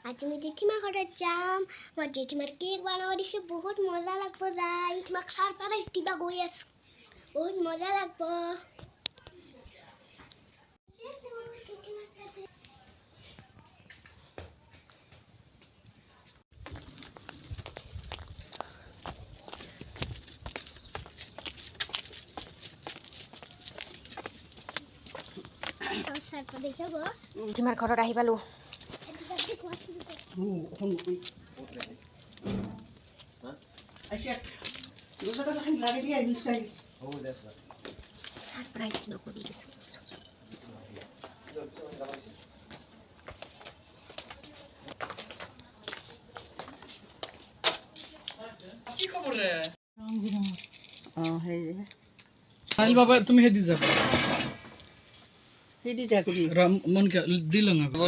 আজি আমি জেঠিমাৰ ঘৰত যাম। মই জেঠিমাৰ কেক বনাব দিছোঁ, বহুত মজা লাগব যাই। তোমাক ছাৰপ্ৰাইজ দিবা গৈ আছোঁ, বহুত মজা লাগব। জেঠিমাৰ ঘৰত আহি পালোঁ। বাবা তুমি হেদি যাবা মন দিল